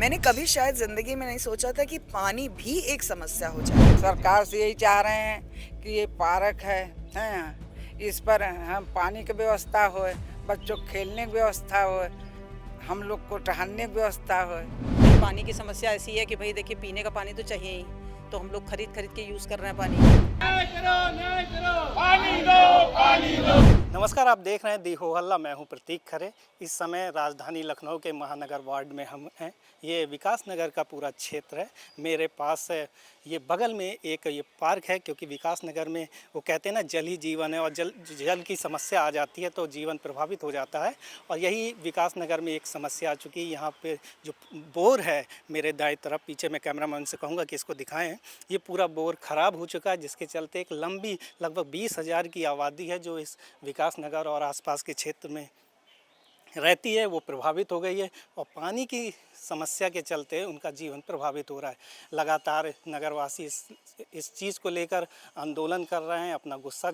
मैंने कभी शायद ज़िंदगी में नहीं सोचा था कि पानी भी एक समस्या हो जाए। सरकार से यही चाह रहे हैं कि ये पार्क है हैं इस पर हम पानी की व्यवस्था हो, बच्चों को खेलने की व्यवस्था हो, हम लोग को टहलने की व्यवस्था हो। पानी की समस्या ऐसी है कि भाई देखिए पीने का पानी तो चाहिए ही, तो हम लोग खरीद खरीद के यूज़ कर रहे हैं पानी। न्याय करो, पानी दो, पानी दो। नमस्कार, आप देख रहे हैं दी हो हल्ला। मैं हूं प्रतीक खरे। इस समय राजधानी लखनऊ के महानगर वार्ड में हम हैं। ये विकास नगर का पूरा क्षेत्र है। मेरे पास ये बगल में एक ये पार्क है, क्योंकि विकास नगर में वो कहते हैं ना, जल ही जीवन है, और जल की समस्या आ जाती है तो जीवन प्रभावित हो जाता है। और यही विकास नगर में एक समस्या आ चुकी है। यहाँ पे जो बोर है मेरे दाएं तरफ, पीछे मैं कैमरामैन से कहूँगा कि इसको दिखाएं, ये पूरा बोर ख़राब हो चुका है, जिसके चलते एक लंबी लगभग 20,000 की आबादी है जो इस विकास नगर और आसपास के क्षेत्र में रहती है, वो प्रभावित हो गई है। और पानी की समस्या के चलते उनका जीवन प्रभावित हो रहा है। लगातार नगरवासी इस चीज़ को लेकर आंदोलन कर रहे हैं, अपना गुस्सा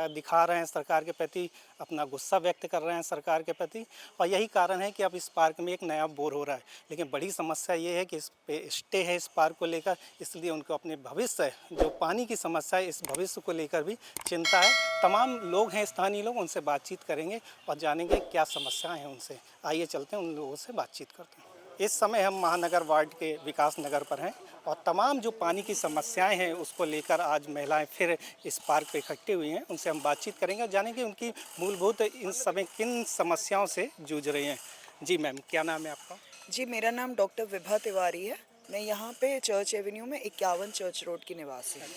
दिखा रहे हैं सरकार के प्रति, अपना गुस्सा व्यक्त कर रहे हैं सरकार के प्रति। और यही कारण है कि अब इस पार्क में एक नया बोर हो रहा है। लेकिन बड़ी समस्या ये है कि इस पे स्टे है इस पार्क को लेकर, इसलिए उनको अपने भविष्य, जो पानी की समस्या है, इस भविष्य को लेकर भी चिंता है। तमाम लोग हैं, स्थानीय लोग, उनसे बातचीत करेंगे और जानेंगे क्या समस्याएं हैं उनसे। आइए चलते हैं, उन लोगों से बातचीत करते हैं। इस समय हम महानगर वार्ड के विकास नगर पर हैं और तमाम जो पानी की समस्याएं हैं उसको लेकर आज महिलाएं फिर इस पार्क पे इकट्ठी हुई हैं। उनसे हम बातचीत करेंगे और जानेंगे उनकी मूलभूत इन समय किन समस्याओं से जूझ रही हैं। जी मैम, क्या नाम है आपका? जी, मेरा नाम डॉक्टर विभा तिवारी है। मैं यहाँ पे चर्च एवेन्यू में 51 चर्च रोड की निवासी हूँ।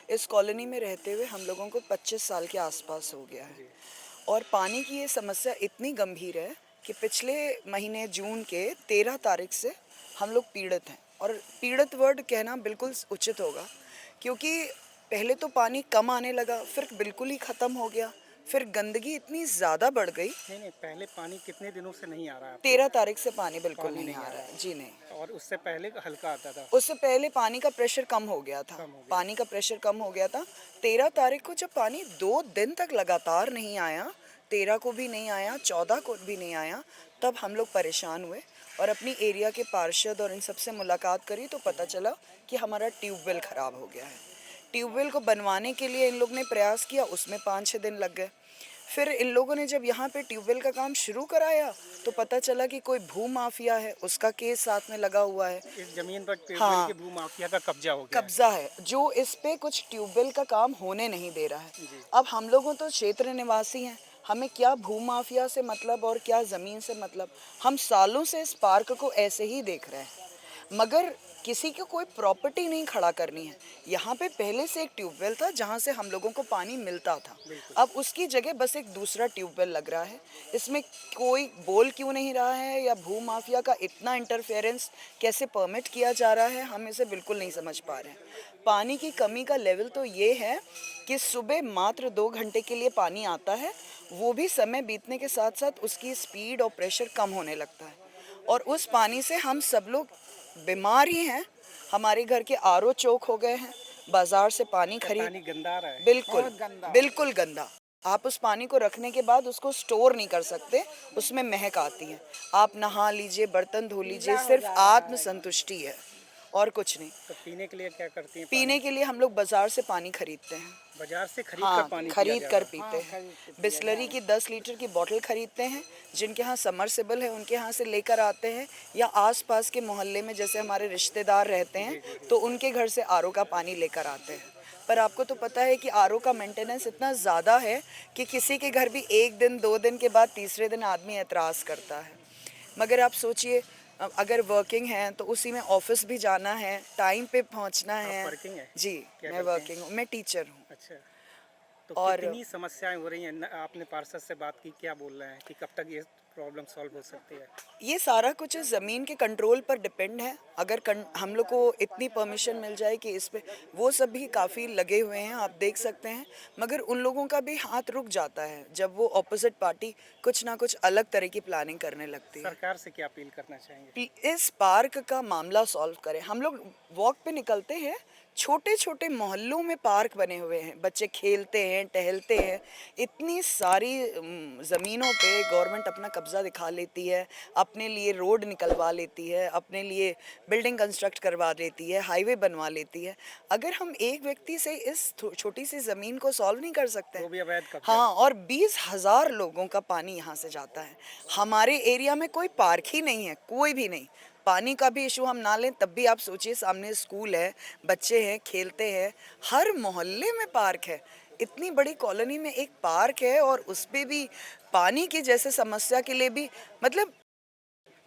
इस कॉलोनी में रहते हुए हम लोगों को 25 साल के आसपास हो गया है और पानी की ये समस्या इतनी गंभीर है कि पिछले महीने जून के 13 तारीख से हम लोग पीड़ित हैं। और पीड़ित वर्ड कहना बिल्कुल उचित होगा, क्योंकि पहले तो पानी कम आने लगा, फिर बिल्कुल ही ख़त्म हो गया, फिर गंदगी इतनी ज़्यादा बढ़ गई। नहीं, पहले पानी कितने दिनों से नहीं आ रहा है? 13 तारीख से पानी बिल्कुल नहीं आ रहा है। जी नहीं। और उससे पहले हल्का आता था? उससे पहले पानी का प्रेशर कम हो गया था। पानी का प्रेशर कम हो गया था। 13 तारीख को जब पानी 2 दिन तक लगातार नहीं आया, 13 को भी नहीं आया, 14 को भी नहीं आया, तब हम लोग परेशान हुए और अपनी एरिया के पार्षद और इन सबसे मुलाकात करी तो पता चला कि हमारा ट्यूबवेल ख़राब हो गया है। ट्यूबवेल को बनवाने के लिए इन लोग ने प्रयास किया, उसमें 5-6 दिन लग गए। फिर इन लोगों ने जब यहाँ पे ट्यूबवेल का काम शुरू कराया तो पता चला कि कोई भू माफिया है, उसका केस साथ में लगा हुआ है। इस जमीन पर हाँ, के भू माफिया का कब्जा हो गया कब्जा है, जो इस पे कुछ ट्यूबवेल का काम होने नहीं दे रहा है। अब हम लोगों तो क्षेत्र निवासी हैं, हमें क्या भू माफिया से मतलब और क्या ज़मीन से मतलब। हम सालों से इस पार्क को ऐसे ही देख रहे हैं, मगर किसी को कोई प्रॉपर्टी नहीं खड़ा करनी है। यहाँ पे पहले से एक ट्यूबवेल था जहाँ से हम लोगों को पानी मिलता था, अब उसकी जगह बस एक दूसरा ट्यूबवेल लग रहा है। इसमें कोई बोल क्यों नहीं रहा है, या भू माफिया का इतना इंटरफेरेंस कैसे परमिट किया जा रहा है, हम इसे बिल्कुल नहीं समझ पा रहे हैं। पानी की कमी का लेवल तो ये है कि सुबह मात्र 2 घंटे के लिए पानी आता है, वो भी समय बीतने के साथ साथ उसकी स्पीड और प्रेशर कम होने लगता है और उस पानी से हम सब लोग बीमार ही हैं। हमारे घर के आरओ चौक हो गए हैं, बाजार से पानी पानी गंदा आ रहा है? बिल्कुल बिल्कुल गंदा। आप उस पानी को रखने के बाद उसको स्टोर नहीं कर सकते, उसमें महक आती है। आप नहा लीजिए, बर्तन धो लीजिए, सिर्फ आत्म संतुष्टि है और कुछ नहीं। तो पीने के लिए क्या करती हैं? पीने के लिए हम लोग बाजार से पानी खरीदते हैं। बाजार से खरीद हाँ, कर पानी खरीद कर पीते हैं। बिस्लरी की 10 लीटर की बोतल खरीदते हैं, जिनके यहाँ समरसेबल है उनके यहाँ से लेकर आते हैं, या आसपास के मोहल्ले में जैसे हमारे रिश्तेदार रहते हैं तो उनके घर से आरओ का पानी लेकर आते हैं। पर आपको तो पता है कि आरओ का मेंटेनेंस इतना ज़्यादा है कि किसी के घर भी 1 दिन 2 दिन के बाद तीसरे दिन आदमी एतराज़ करता है। मगर आप सोचिए, अगर वर्किंग हैं तो उसी में ऑफिस भी जाना है, टाइम पे पहुंचना है। वर्किंग है? जी, मैं वर्किंग हूँ, मैं टीचर हूँ। अच्छा, तो और कितनी समस्याएं हो रही हैं? आपने पार्षद से बात की, क्या बोल रहे हैं कि कब तक ये प्रॉब्लम सॉल्व हो सकती है? ये सारा कुछ ज़मीन के कंट्रोल पर डिपेंड है। अगर हम लोग को इतनी परमिशन मिल जाए कि इस पे, वो सब भी काफ़ी लगे हुए हैं, आप देख सकते हैं, मगर उन लोगों का भी हाथ रुक जाता है जब वो ऑपोजिट पार्टी कुछ ना कुछ अलग तरह की प्लानिंग करने लगती है। सरकार से क्या अपील करना चाहेंगे? इस पार्क का मामला सॉल्व करें। हम लोग वॉक पे निकलते हैं छोटे छोटे मोहल्लों में पार्क बने हुए हैं, बच्चे खेलते हैं, टहलते हैं। इतनी सारी ज़मीनों पे गवर्नमेंट अपना कब्ज़ा दिखा लेती है, अपने लिए रोड निकलवा लेती है, अपने लिए बिल्डिंग कंस्ट्रक्ट करवा लेती है, हाईवे बनवा लेती है। अगर हम एक व्यक्ति से इस छोटी सी ज़मीन को सॉल्व नहीं कर सकते वो हैं। भी अवैध कब्जा। हाँ, और 20,000 लोगों का पानी यहाँ से जाता है। हमारे एरिया में कोई पार्क ही नहीं है, कोई भी नहीं। पानी का भी इशू हम ना लें तब भी आप सोचिए, सामने स्कूल है, बच्चे हैं, खेलते हैं, हर मोहल्ले में पार्क है। इतनी बड़ी कॉलोनी में एक पार्क है और उस पे भी पानी की जैसे समस्या के लिए भी, मतलब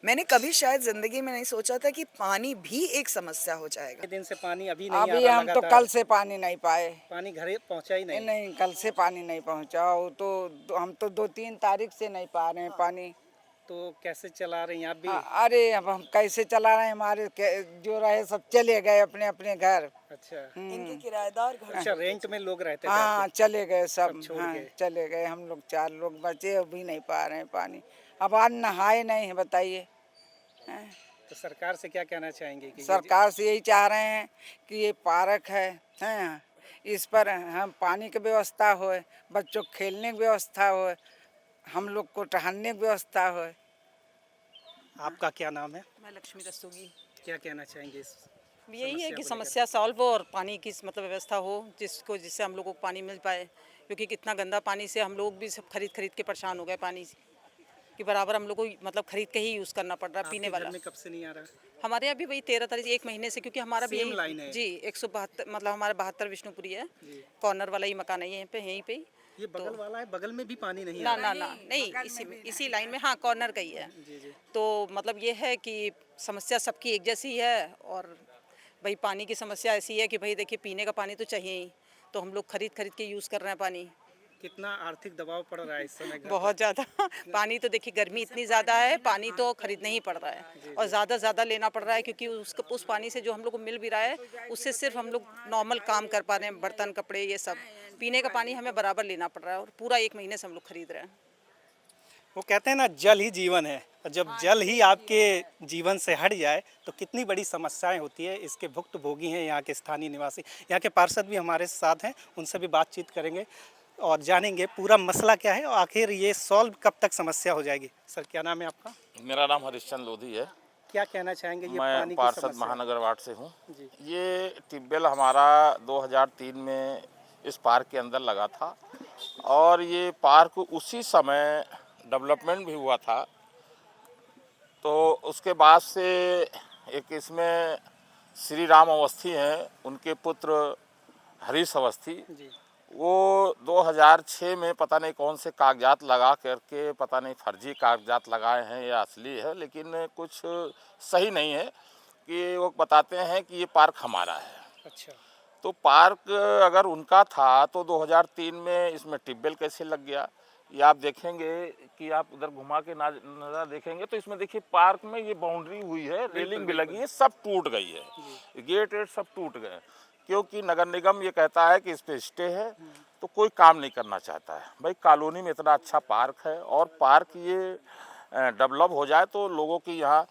मैंने कभी शायद ज़िंदगी में नहीं सोचा था कि पानी भी एक समस्या हो जाएगा। कितने दिन से पानी अभी नहीं आ अभी रहा हम तो लगातार? कल से पानी नहीं पाए। पानी घरे पहुंचा ही नहीं। नहीं, कल से पानी नहीं पहुंचा। वो तो हम तो 2-3 तारीख से नहीं पा रहे हैं पानी। तो कैसे चला रही हैं आप भी? अरे अब हम कैसे चला रहे हैं, हमारे जो रहे सब चले गए अपने अपने घर। अच्छा। इनके किराएदार घर अच्छा, रेंट में लोग रहते थे हाँ, आपके? चले गए सब। सब छोड़ हाँ, के। चले गए। हम लोग 4 लोग बचे, अभी नहीं पा रहे हैं पानी। अब आज नहाए नहीं है, बताइए। हाँ। तो सरकार से क्या कहना चाहेंगे कि सरकार से यही चाह रहे हैं कि ये पार्क है, हैं, इस पर हम पानी की व्यवस्था होए, बच्चों को खेलने की व्यवस्था होए, हम लोग को टहलने की व्यवस्था होए। आपका क्या नाम है? मैं लक्ष्मी रस्तोगी। क्या कहना चाहेंगे इस यही है समस्या कि को लेकर? समस्या सॉल्व हो और पानी की मतलब व्यवस्था हो जिससे हम लोगों को पानी मिल पाए, क्योंकि कितना गंदा पानी से हम लोग भी सब खरीद के परेशान हो गए पानी से, कि बराबर हम लोग को मतलब खरीद के ही यूज़ करना पड़ रहा है पीने आपके घर वाला। में कब से नहीं आ रहा? हमारे यहाँ भी वही 13 तारीख 1 महीने से, क्योंकि हमारा भी सेम यही- लाइन है। जी 172 मतलब हमारा 72 विष्णुपुरी है, कॉर्नर वाला ही मकान है यहीं पे ही। ये बगल वाला है, बगल में भी पानी नहीं आ ना रहा? ना ना नहीं, इसी लाइन में, हाँ कॉर्नर का ही है। तो मतलब ये है कि समस्या सबकी एक जैसी है, और भाई पानी की समस्या ऐसी है कि भाई देखिए पीने का पानी तो चाहिए ही, तो हम लोग खरीद के यूज़ कर रहे हैं पानी। कितना आर्थिक दबाव पड़ रहा है इस समय घर पर? बहुत ज़्यादा पानी तो देखिए गर्मी इतनी ज़्यादा है, पानी तो खरीदना ही पड़ रहा है और ज़्यादा लेना पड़ रहा है, क्योंकि उस पानी से जो हम लोग को मिल भी रहा है उससे सिर्फ हम लोग नॉर्मल काम कर पा रहे हैं, बर्तन कपड़े ये सब। पीने का पानी हमें बराबर लेना पड़ रहा है और पूरा 1 महीने से हम लोग खरीद रहे हैं। वो कहते हैं ना, जल ही जीवन है, और जब जल ही आपके जीवन से हट जाए तो कितनी बड़ी समस्याएं होती है। इसके भुक्तभोगी हैं यहाँ के स्थानीय निवासी। यहाँ के पार्षद भी हमारे साथ हैं, उनसे भी बातचीत करेंगे और जानेंगे पूरा मसला क्या है और आखिर ये सॉल्व कब तक समस्या हो जाएगी। सर, क्या नाम है आपका? मेरा नाम हरिश्चंद्र लोधी है। क्या कहना चाहेंगे ये मैं पानी की पार्षद समस्या? महानगर वार्ड से हूँ। जी। ये ट्यूबवेल हमारा 2003 में इस पार्क के अंदर लगा था, और ये पार्क उसी समय डेवलपमेंट भी हुआ था। तो उसके बाद से एक इसमें श्री राम अवस्थी हैं, उनके पुत्र हरीश अवस्थी, जी। वो 2006 में पता नहीं कौन से कागजात लगा करके, पता नहीं फर्जी कागजात लगाए हैं या असली है, लेकिन कुछ सही नहीं है कि वो बताते हैं कि ये पार्क हमारा है। अच्छा। तो पार्क अगर उनका था तो 2003 में इसमें ट्यूबवेल कैसे लग गया? ये आप देखेंगे कि आप उधर घुमा के नज़ारा देखेंगे तो इसमें देखिए पार्क में ये बाउंड्री हुई है, रेलिंग भी लगी है, सब टूट गई है, गेट वेट सब टूट गए, क्योंकि नगर निगम ये कहता है कि इस पे स्टे है, तो कोई काम नहीं करना चाहता है। भाई कॉलोनी में इतना अच्छा पार्क है, और पार्क ये डेवलप हो जाए तो लोगों की यहाँ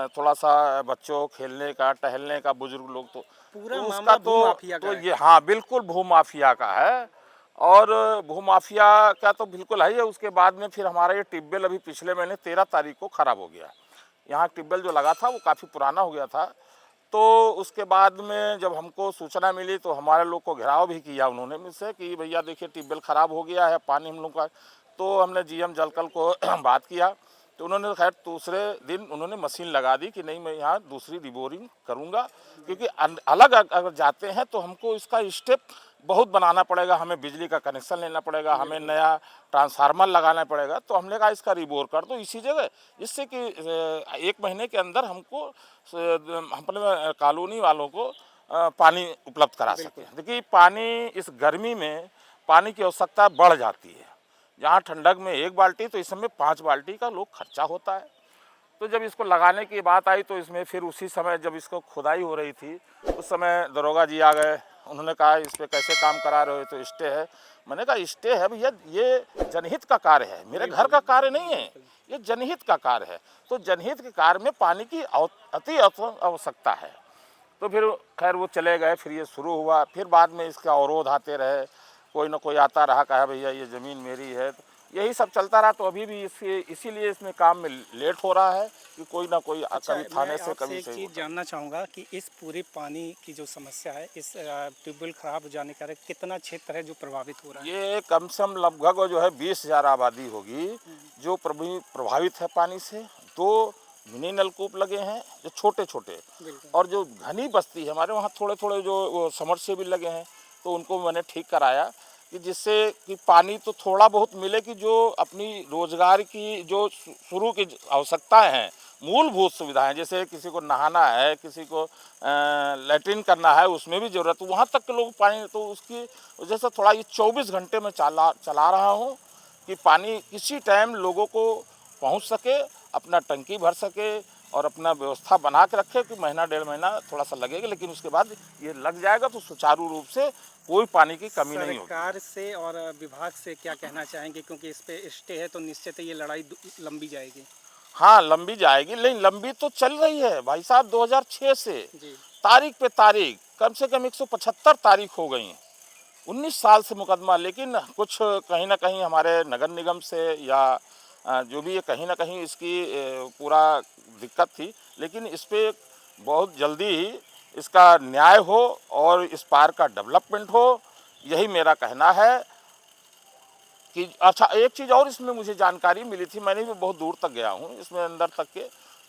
थोड़ा सा बच्चों खेलने का, टहलने का, बुजुर्ग लोग तो पूरा तो मामला भूमाफिया का है। ये हाँ बिल्कुल भूमाफिया का है, और भूमाफिया का तो बिल्कुल है ही है। उसके बाद में फिर हमारा ये ट्यूबवेल अभी पिछले महीने 13 तारीख को ख़राब हो गया। यहाँ ट्यूबवेल जो लगा था वो काफ़ी पुराना हो गया था। तो उसके बाद में जब हमको सूचना मिली तो हमारे लोग को घेराव भी किया उन्होंने मुझसे कि भैया देखिए ट्यूबवेल ख़राब हो गया है, पानी हम लोग का। तो हमने जीएम जलकल को बात किया, तो उन्होंने खैर दूसरे दिन उन्होंने मशीन लगा दी कि नहीं मैं यहाँ दूसरी रिबोरिंग करूँगा, क्योंकि अलग अगर जाते हैं तो हमको इसका स्टेप बहुत बनाना पड़ेगा, हमें बिजली का कनेक्शन लेना पड़ेगा, हमें नया ट्रांसफार्मर लगाना पड़ेगा। तो हमने कहा इसका रिबोर कर दो इसी जगह, जिससे कि 1 महीने के अंदर हमको अपने कॉलोनी वालों को पानी उपलब्ध करा सकें। देखिए पानी इस गर्मी में पानी की आवश्यकता बढ़ जाती है। जहाँ ठंडक में 1 बाल्टी तो इस समय 5 बाल्टी का लोग खर्चा होता है। तो जब इसको लगाने की बात आई तो इसमें फिर उसी समय जब इसको खुदाई हो रही थी उस समय दरोगा जी आ गए, उन्होंने कहा इस पे कैसे काम करा रहे हो, तो स्टे है। मैंने कहा स्टे है भैया, ये जनहित का कार्य है, मेरे घर का कार्य नहीं है, ये जनहित का कार्य है। तो जनहित के कार्य में पानी की अति आवश्यकता है। तो फिर खैर वो चले गए, फिर ये शुरू हुआ, फिर बाद में इसका अवरोध आते रहे, कोई ना कोई आता रहा, कहा भैया ये ज़मीन मेरी है, तो यही सब चलता रहा। तो अभी भी इसीलिए इसमें काम में लेट हो रहा है कि कोई ना कोई कभी थाने से कभी एक से। चीज़ जानना चाहूँगा कि इस पूरे पानी की जो समस्या है, इस ट्यूबवेल खराब हो जाने के कारण कितना क्षेत्र है जो प्रभावित हो रहा है? ये कम से कम लगभग जो है 20,000 आबादी होगी जो प्रभावित है पानी से। 2 मिनी नलकूप लगे हैं जो छोटे छोटे, और जो घनी बस्ती है हमारे वहाँ थोड़े थोड़े जो समरसेबल लगे हैं, तो उनको मैंने ठीक कराया कि जिससे कि पानी तो थोड़ा बहुत मिले, कि जो अपनी रोजगार की जो शुरू की आवश्यकताएं हैं, मूलभूत सुविधाएं, जैसे किसी को नहाना है, किसी को लैट्रिन करना है, उसमें भी ज़रूरत, वहाँ तक के लोग पानी, तो उसकी वजह से थोड़ा ये 24 घंटे में चला रहा हूँ कि पानी किसी टाइम लोगों को पहुँच सके, अपना टंकी भर सके और अपना व्यवस्था बना के रखे कि महीना 1.5 महीना थोड़ा सा लगेगा, लेकिन उसके बाद ये लग जाएगा तो सुचारू रूप से कोई पानी की कमी नहीं होगी। सरकार से और विभाग से क्या कहना चाहेंगे, क्योंकि इस पे स्टे है तो निश्चित ये लड़ाई लंबी जाएगी? हाँ, लंबी जाएगी, लेकिन लंबी तो चल रही है भाई साहब। 2006 से जी। तारीख पे तारीख कम से कम 175 तारीख हो गई, 19 साल से मुकदमा। लेकिन कुछ कहीं ना कहीं हमारे नगर निगम से या जो भी है, कहीं ना कहीं इसकी पूरा दिक्कत थी, लेकिन इस पे बहुत जल्दी ही इसका न्याय हो और इस पार्क का डेवलपमेंट हो, यही मेरा कहना है। कि अच्छा, एक चीज़ और इसमें मुझे जानकारी मिली थी, मैंने भी बहुत दूर तक गया हूँ इसमें अंदर तक के,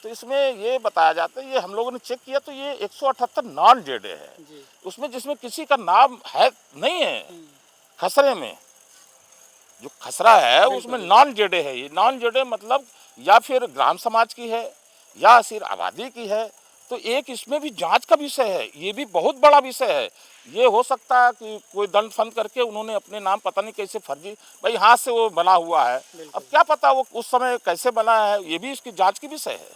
तो इसमें ये बताया जाता है, ये हम लोगों ने चेक किया तो ये 178 नॉन जेडे है उसमें, जिसमें किसी का नाम है नहीं है खसरे में। जो खसरा है उसमें नॉन जेडे है। ये नॉन जेडे मतलब या फिर ग्राम समाज की है या सिर्फ आबादी की है, तो एक इसमें भी जांच का विषय है। ये भी बहुत बड़ा विषय है। ये हो सकता है कि कोई दंड फंड करके उन्होंने अपने नाम पता नहीं कैसे फर्जी, भाई हाथ से वो बना हुआ है, अब क्या पता वो उस समय कैसे बना है, ये भी इसकी जांच की विषय है।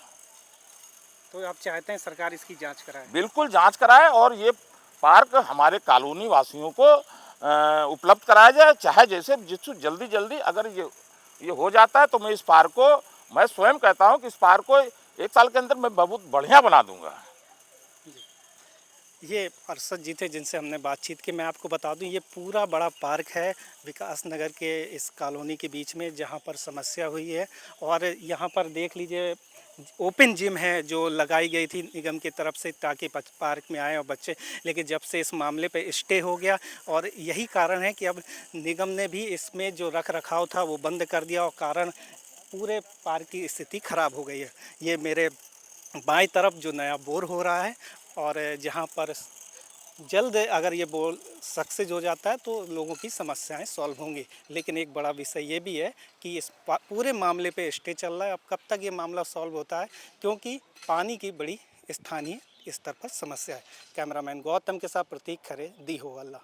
तो आप चाहते हैं सरकार इसकी जांच कराए? बिल्कुल जांच कराए और ये पार्क हमारे कॉलोनी वासियों को उपलब्ध कराया जाए, चाहे जैसे जिससे जल्दी अगर ये हो जाता है तो मैं इस पार्क को, मैं स्वयं कहता हूँ कि इस पार्क को 1 साल के अंदर मैं बहुत बढ़िया बना दूंगा। ये अरशद जी थे जिनसे हमने बातचीत की। मैं आपको बता दूं, ये पूरा बड़ा पार्क है विकास नगर के इस कॉलोनी के बीच में जहां पर समस्या हुई है। और यहां पर देख लीजिए ओपन जिम है जो लगाई गई थी निगम की तरफ से ताकि पार्क में आए और बच्चे, लेकिन जब से इस मामले पे स्टे हो गया और यही कारण है कि अब निगम ने भी इसमें जो रख रखाव था वो बंद कर दिया और कारण पूरे पार्क की स्थिति ख़राब हो गई है। ये मेरे बाएं तरफ जो नया बोर हो रहा है और जहाँ पर जल्द अगर ये बोर सक्सेस हो जाता है तो लोगों की समस्याएं सॉल्व होंगी। लेकिन एक बड़ा विषय ये भी है कि इस पूरे मामले पे स्टे चल रहा है। अब कब तक ये मामला सॉल्व होता है, क्योंकि पानी की बड़ी स्थानीय स्तर पर समस्या है। कैमरामैन गौतम के साथ प्रतीक खरे, दी हो अल्लाह।